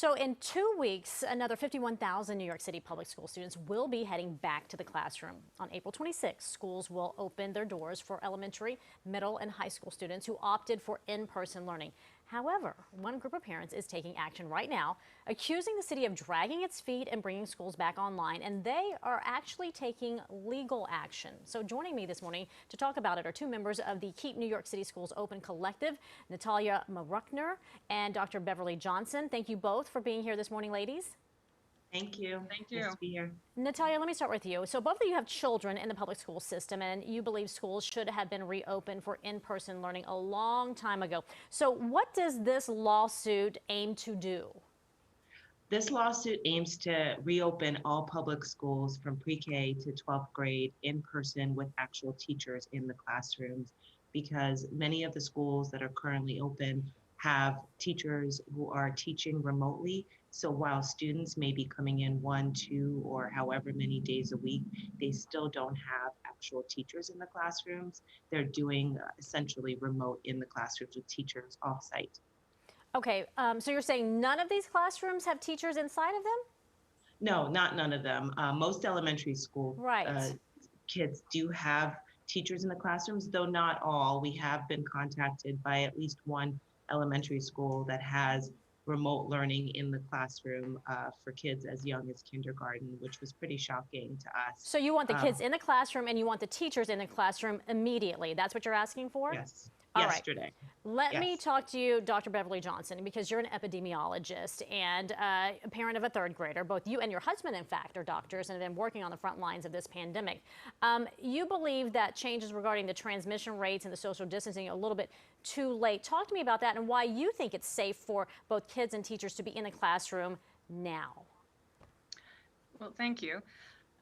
So in 2 weeks, another 51,000 New York City public school students will be heading back to the classroom. On April 26, schools will open their doors for elementary, middle, and high school students who opted for in-person learning. However, one group of parents is taking action right now, accusing the city of dragging its feet and bringing schools back online, and they are actually taking legal action. So joining me this morning to talk about it are two members of the Keep New York City Schools Open collective, Natalia Murakaver and Dr. Beverly Johnson. Thank you both for being here this morning, ladies. Thank you. Thank you. Nice to be here. Natalia, let me start with you. So both of you have children in the public school system, and you believe schools should have been reopened for in-person learning a long time ago. So what does this lawsuit aim to do? This lawsuit aims to reopen all public schools from pre-K to 12th grade in person with actual teachers in the classrooms, because many of the schools that are currently open have teachers who are teaching remotely. So while students may be coming in 1, 2, or however many days a week, they still don't have actual teachers in the classrooms. They're doing essentially remote in the classrooms with teachers off-site. Okay, so you're saying none of these classrooms have teachers inside of them? No, not none of them. Most elementary school kids do have teachers in the classrooms, though not all. We have been contacted by at least one elementary school that has remote learning in the classroom for kids as young as kindergarten, which was pretty shocking to us. So you want the kids in the classroom and you want the teachers in the classroom immediately. That's what you're asking for? Yes. All yesterday. Let me talk to you, Dr. Beverly Johnson, because you're an epidemiologist and a parent of a third grader. Both you and your husband, in fact, are doctors and have been working on the front lines of this pandemic. You believe that changes regarding the transmission rates and the social distancing are a little bit too late. Talk to me about that and why you think it's safe for both kids and teachers to be in the classroom now. Well, thank you.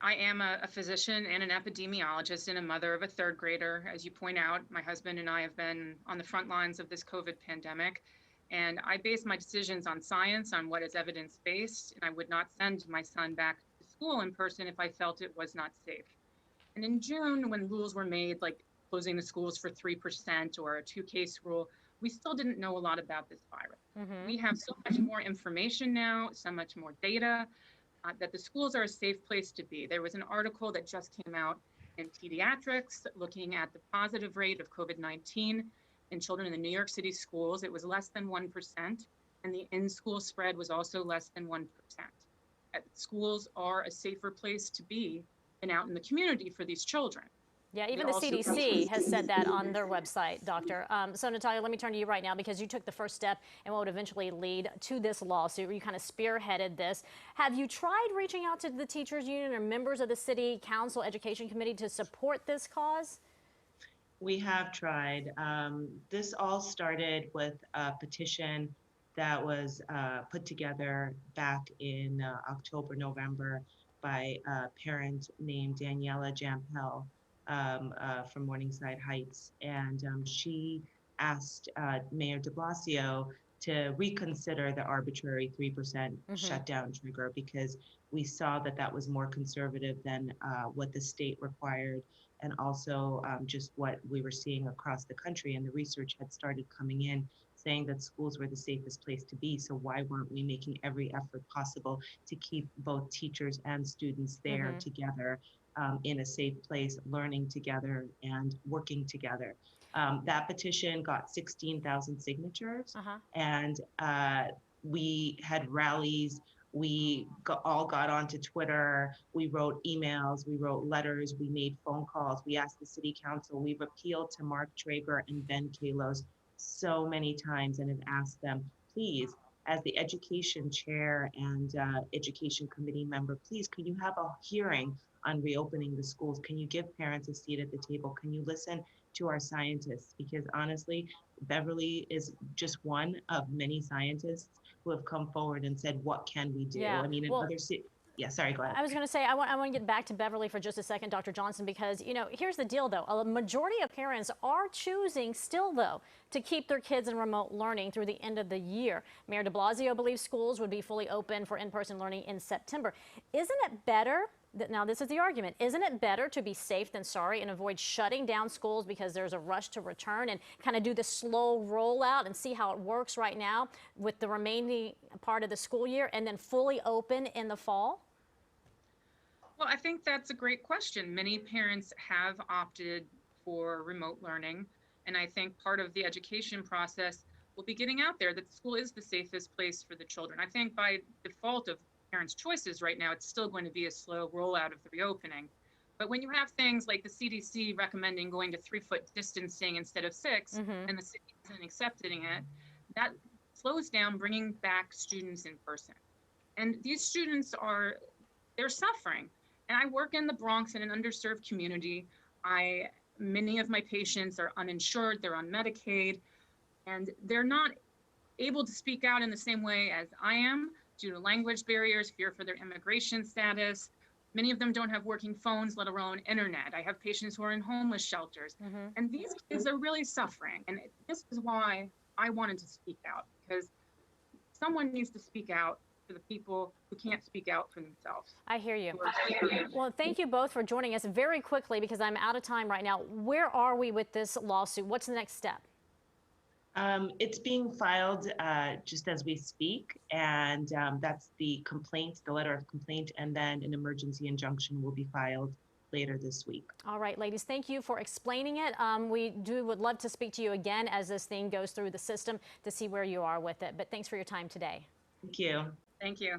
I am a physician and an epidemiologist and a mother of a third grader. As you point out, my husband and I have been on the front lines of this COVID pandemic, and I base my decisions on science, on what is evidence-based, and I would not send my son back to school in person if I felt it was not safe. And in June, when rules were made, like closing the schools for 3% or a 2-case rule, we still didn't know a lot about this virus. We have so much more information now, so much more data, that the schools are a safe place to be. There was an article that just came out in Pediatrics looking at the positive rate of COVID-19 in children in the New York City schools. It was less than 1%, and the in-school spread was also less than 1%. Schools are a safer place to be than out in the community for these children. Yeah, even the CDC has said that on their website, Doctor. So, Natalia, let me turn to you right now because you took the first step in what would eventually lead to this lawsuit, where you kind of spearheaded this. Have you tried reaching out to the teachers union or members of the city council education committee to support this cause? We have tried. This all started with a petition that was put together back in October, November by a parent named Daniela Jampel. From Morningside Heights, and she asked Mayor de Blasio to reconsider the arbitrary 3% shutdown trigger, because we saw that that was more conservative than what the state required, and also just what we were seeing across the country. And the research had started coming in saying that schools were the safest place to be. So why weren't we making every effort possible to keep both teachers and students there together in a safe place, learning together and working together? That petition got 16,000 signatures, and we had rallies. We all got onto Twitter. We wrote emails. We wrote letters. We made phone calls. We asked the city council. We've appealed to Mark Traeger and Ben Kalos so many times and have asked them, please, as the education chair and education committee member, please, can you have a hearing on reopening the schools? Can you give parents a seat at the table? Can you listen to our scientists? Because honestly, Beverly is just one of many scientists who have come forward and said, what can we do? Yeah. I mean, in other cities. Yeah, sorry, go ahead. I was going to say, I want to get back to Beverly for just a second, Dr. Johnson, because, you know, here's the deal, though. A majority of parents are choosing still, though, to keep their kids in remote learning through the end of the year. Mayor de Blasio believes schools would be fully open for in-person learning in September. Isn't it better Now, this is the argument. Isn't it better to be safe than sorry and avoid shutting down schools because there's a rush to return, and kind of do the slow rollout and see how it works right now with the remaining part of the school year and then fully open in the fall? Well, I think that's a great question. Many parents have opted for remote learning, and I think part of the education process will be getting out there that school is the safest place for the children. I think by default of parents' choices right now, it's still going to be a slow rollout of the reopening. But when you have things like the CDC recommending going to 3-foot distancing instead of 6, and the city isn't accepting it, that slows down bringing back students in person. And these students they're suffering. And I work in the Bronx in an underserved community. Many of my patients are uninsured, they're on Medicaid, and they're not able to speak out in the same way as I am due to language barriers, fear for their immigration status. Many of them don't have working phones, let alone internet. I have patients who are in homeless shelters. And these kids are really suffering. And this is why I wanted to speak out, because someone needs to speak out for the people who can't speak out for themselves. I hear you. Well, thank you both for joining us. Very quickly, because I'm out of time right now, where are we with this lawsuit? What's the next step? It's being filed just as we speak, and that's the complaint, the letter of complaint, and then an emergency injunction will be filed later this week. All right, ladies, thank you for explaining it. Would love to speak to you again as this thing goes through the system to see where you are with it. But thanks for your time today. Thank you. Thank you.